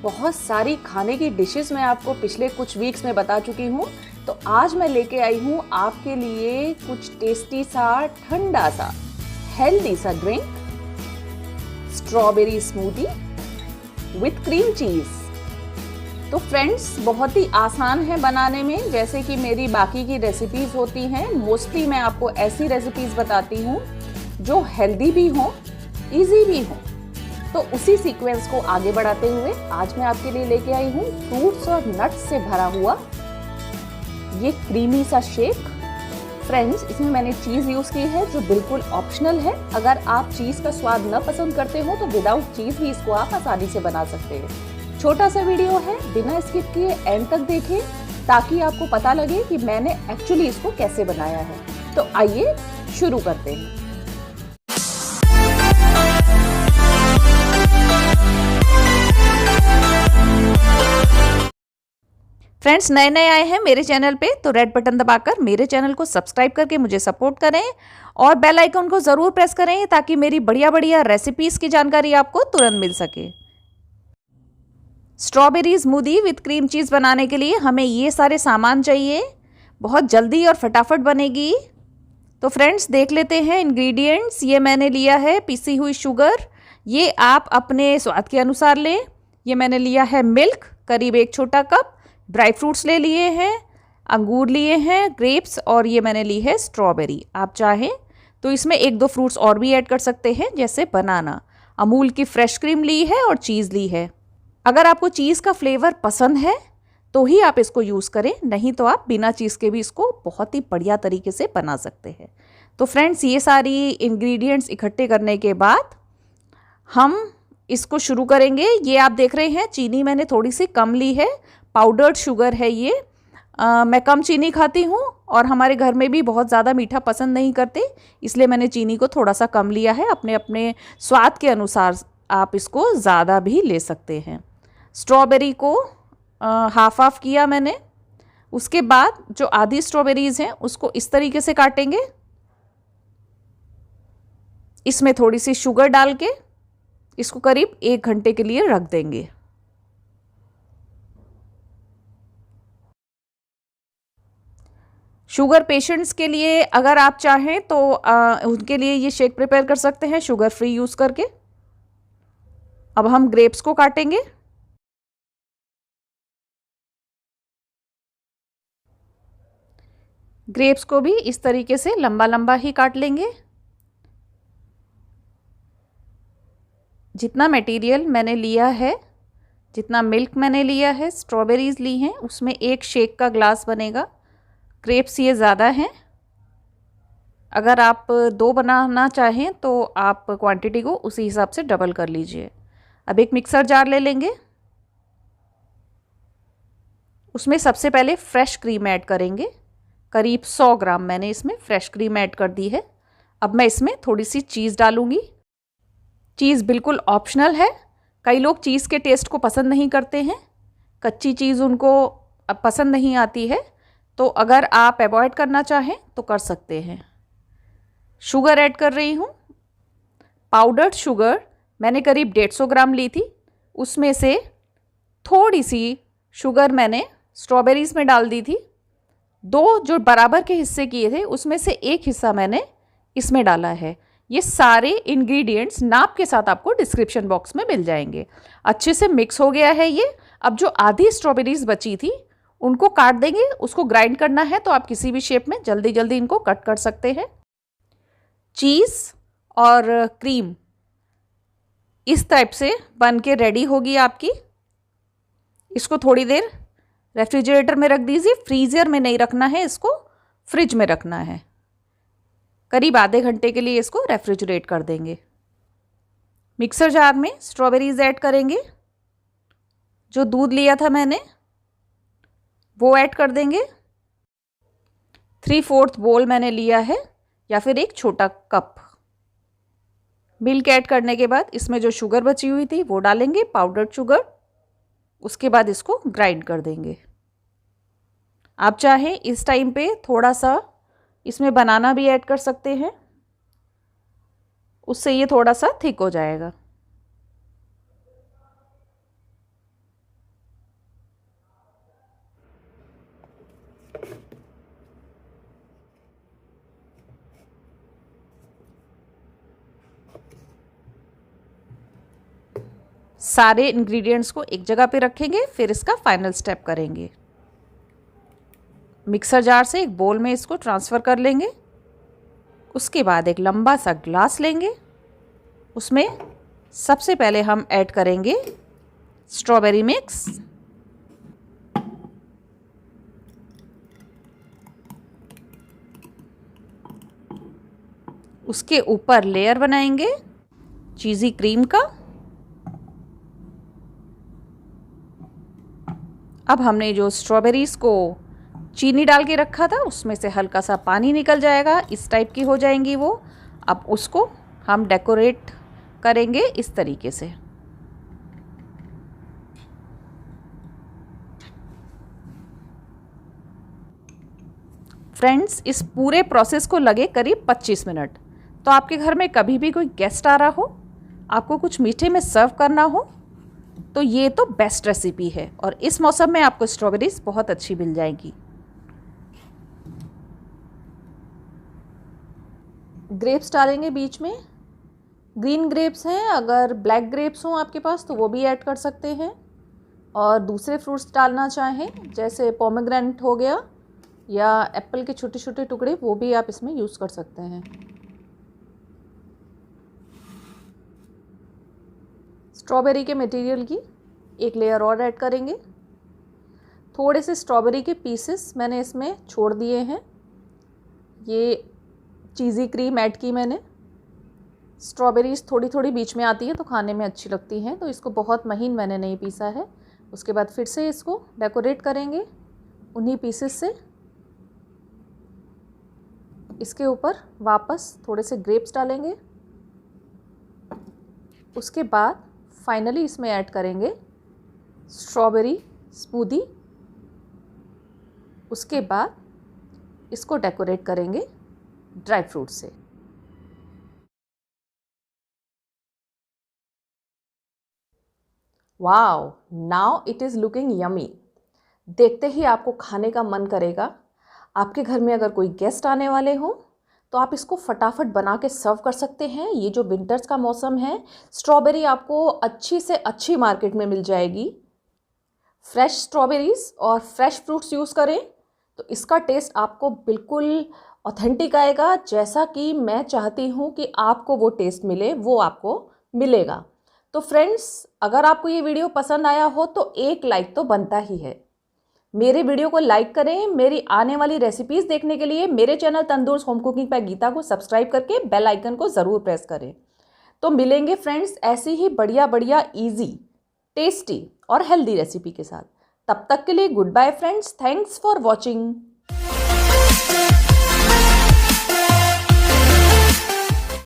बहुत सारी खाने की डिशेस मैं आपको पिछले कुछ वीक्स में बता चुकी हूँ। तो आज मैं लेके आई हूँ आपके लिए कुछ टेस्टी सा, ठंडा सा, हेल्दी सा drink, strawberry smoothie with cream cheese. तो फ्रेंड्स, बहुत ही आसान है बनाने में, जैसे कि मेरी बाकी की रेसिपीज होती हैं। मोस्टली मैं आपको ऐसी रेसिपीज बताती हूँ जो हेल्दी भी हो, इजी भी हो। तो उसी सीक्वेंस को आगे बढ़ाते हुए आज मैं आपके लिए लेके आई हूँ फ्रूट्स और नट्स से भरा हुआ ये क्रीमी सा शेक। फ्रेंड्स, इसमें मैंने चीज़ यूज़ की है जो बिल्कुल ऑप्शनल है। अगर आप चीज़ का स्वाद न पसंद करते हो तो विदाउट चीज़ भी इसको आप आसानी से बना सकते हैं। छोटा सा वीडियो है, बिना स्किप किए एंड तक देखें ताकि आपको पता लगे कि मैंने एक्चुअली इसको कैसे बनाया है। तो आइए शुरू करते हैं। फ्रेंड्स, नए नए आए हैं मेरे चैनल पे तो रेड बटन दबाकर मेरे चैनल को सब्सक्राइब करके मुझे सपोर्ट करें और बेल आइकन को ज़रूर प्रेस करें ताकि मेरी बढ़िया बढ़िया रेसिपीज़ की जानकारी आपको तुरंत मिल सके। Strawberry smoothie with cream cheese बनाने के लिए हमें ये सारे सामान चाहिए। बहुत जल्दी और फटाफट बनेगी। तो फ्रेंड्स, देख लेते हैं इंग्रेडिएंट्स। ये मैंने लिया है पिसी हुई शुगर, ये आप अपने स्वाद के अनुसार लें। ये मैंने लिया है मिल्क, करीब 1 छोटा कप। ड्राई फ्रूट्स ले लिए हैं, अंगूर लिए हैं, ग्रेप्स, और ये मैंने ली है स्ट्रॉबेरी। आप चाहें तो इसमें 1-2 फ्रूट्स और भी ऐड कर सकते हैं, जैसे बनाना। अमूल की फ्रेश क्रीम ली है और चीज़ ली है। अगर आपको चीज़ का फ्लेवर पसंद है तो ही आप इसको यूज़ करें, नहीं तो आप बिना चीज़ के भी इसको बहुत ही बढ़िया तरीके से बना सकते हैं। तो फ्रेंड्स, ये सारी इंग्रेडिएंट्स इकट्ठे करने के बाद हम इसको शुरू करेंगे। ये आप देख रहे हैं, चीनी मैंने थोड़ी सी कम ली है, पाउडर्ड शुगर है ये। मैं कम चीनी खाती हूँ और हमारे घर में भी बहुत ज़्यादा मीठा पसंद नहीं करते, इसलिए मैंने चीनी को थोड़ा सा कम लिया है। अपने अपने स्वाद के अनुसार आप इसको ज़्यादा भी ले सकते हैं। स्ट्रॉबेरी को हाफ हाफ किया मैंने। उसके बाद जो आधी स्ट्रॉबेरीज़ हैं उसको इस तरीके से काटेंगे। इसमें थोड़ी सी शुगर डाल के इसको करीब 1 घंटे के लिए रख देंगे। शुगर पेशेंट्स के लिए अगर आप चाहें तो उनके लिए ये शेक प्रिपेयर कर सकते हैं शुगर फ्री यूज़ करके। अब हम ग्रेप्स को काटेंगे। ग्रेप्स को भी इस तरीके से लंबा लंबा ही काट लेंगे। जितना मटेरियल मैंने लिया है, जितना मिल्क मैंने लिया है, स्ट्रॉबेरीज ली हैं, उसमें 1 शेक का ग्लास बनेगा। ग्रेप्स ये ज़्यादा हैं, अगर आप 2 बनाना चाहें तो आप क्वांटिटी को उसी हिसाब से डबल कर लीजिए। अब एक मिक्सर जार ले लेंगे। उसमें सबसे पहले फ्रेश क्रीम ऐड करेंगे। करीब 100 ग्राम मैंने इसमें फ्रेश क्रीम ऐड कर दी है। अब मैं इसमें थोड़ी सी चीज़ डालूँगी। चीज़ बिल्कुल ऑप्शनल है। कई लोग चीज़ के टेस्ट को पसंद नहीं करते हैं, कच्ची चीज़ उनको पसंद नहीं आती है, तो अगर आप अवॉइड करना चाहें तो कर सकते हैं। शुगर ऐड कर रही हूँ। पाउडर्ड शुगर मैंने करीब 150 ग्राम ली थी। उसमें से थोड़ी सी शुगर मैंने स्ट्रॉबेरीज़ में डाल दी थी। 2 जो बराबर के हिस्से किए थे उसमें से 1 हिस्सा मैंने इसमें डाला है। ये सारे इंग्रेडिएंट्स नाप के साथ आपको डिस्क्रिप्शन बॉक्स में मिल जाएंगे। अच्छे से मिक्स हो गया है ये। अब जो आधी स्ट्रॉबेरीज़ बची थी उनको काट देंगे। उसको ग्राइंड करना है तो आप किसी भी शेप में जल्दी जल्दी इनको कट कर सकते हैं। चीज़ और क्रीम इस टाइप से बन के रेडी होगी आपकी। इसको थोड़ी देर रेफ्रिजरेटर में रख दीजिए। फ्रीज़र में नहीं रखना है, इसको फ्रिज में रखना है। करीब आधे घंटे के लिए इसको रेफ्रिजरेट कर देंगे। मिक्सर जार में स्ट्रॉबेरीज ऐड करेंगे। जो दूध लिया था मैंने वो ऐड कर देंगे। 3/4 बोल मैंने लिया है या फिर 1 छोटा कप। मिल्क ऐड करने के बाद इसमें जो शुगर बची हुई थी वो डालेंगे, पाउडर्ड शुगर। उसके बाद इसको ग्राइंड कर देंगे। आप चाहें इस टाइम पे थोड़ा सा इसमें बनाना भी ऐड कर सकते हैं, उससे ये थोड़ा सा थिक हो जाएगा। सारे इंग्रेडिएंट्स को एक जगह पे रखेंगे, फिर इसका फाइनल स्टेप करेंगे। मिक्सर जार से एक बोल में इसको ट्रांसफ़र कर लेंगे। उसके बाद एक लंबा सा ग्लास लेंगे, उसमें सबसे पहले हम ऐड करेंगे स्ट्रॉबेरी मिक्स। उसके ऊपर लेयर बनाएंगे चीज़ी क्रीम का। अब हमने जो स्ट्रॉबेरीज़ को चीनी डाल के रखा था उसमें से हल्का सा पानी निकल जाएगा, इस टाइप की हो जाएंगी वो। अब उसको हम डेकोरेट करेंगे इस तरीके से। फ्रेंड्स, इस पूरे प्रोसेस को लगे करीब 25 मिनट। तो आपके घर में कभी भी कोई गेस्ट आ रहा हो, आपको कुछ मीठे में सर्व करना हो, तो ये तो बेस्ट रेसिपी है। और इस मौसम में आपको स्ट्रॉबेरीज बहुत अच्छी मिल जाएगी। ग्रेप्स डालेंगे बीच में। ग्रीन ग्रेप्स हैं, अगर ब्लैक ग्रेप्स हों आपके पास तो वो भी ऐड कर सकते हैं। और दूसरे फ्रूट्स डालना चाहें जैसे पोमेग्रेनेट हो गया या एप्पल के छोटे छोटे टुकड़े, वो भी आप इसमें यूज़ कर सकते हैं। स्ट्रॉबेरी के मटेरियल की एक लेयर और ऐड करेंगे। थोड़े से स्ट्रॉबेरी के पीसेस मैंने इसमें छोड़ दिए हैं। ये चीज़ी क्रीम ऐड की मैंने। स्ट्रॉबेरीज़ थोड़ी थोड़ी बीच में आती है तो खाने में अच्छी लगती हैं, तो इसको बहुत महीन मैंने नहीं पीसा है। उसके बाद फिर से इसको डेकोरेट करेंगे उन्हीं पीसेस से। इसके ऊपर वापस थोड़े से ग्रेप्स डालेंगे। उसके बाद फाइनली इसमें ऐड करेंगे स्ट्रॉबेरी स्मूदी। उसके बाद इसको डेकोरेट करेंगे ड्राई फ्रूट से। Wow, now it is looking yummy. देखते ही आपको खाने का मन करेगा। आपके घर में अगर कोई गेस्ट आने वाले हों तो आप इसको फटाफट बना के सर्व कर सकते हैं। ये जो विंटर्स का मौसम है, स्ट्रॉबेरी आपको अच्छी से अच्छी मार्केट में मिल जाएगी। फ्रेश स्ट्रॉबेरीज़ और फ्रेश फ्रूट्स यूज़ करें तो इसका टेस्ट आपको बिल्कुल ऑथेंटिक आएगा। जैसा कि मैं चाहती हूँ कि आपको वो टेस्ट मिले, वो आपको मिलेगा। तो फ्रेंड्स, अगर आपको ये वीडियो पसंद आया हो तो एक लाइक तो बनता ही है। मेरे वीडियो को लाइक करें। मेरी आने वाली रेसिपीज़ देखने के लिए मेरे channel Tandoor's home cooking by Geeta को सब्सक्राइब करके बेल आइकन को ज़रूर प्रेस करें। तो मिलेंगे फ्रेंड्स ऐसी ही बढ़िया बढ़िया ईजी, टेस्टी और हेल्दी रेसिपी के साथ। तब तक के लिए goodbye friends. Thanks for watching.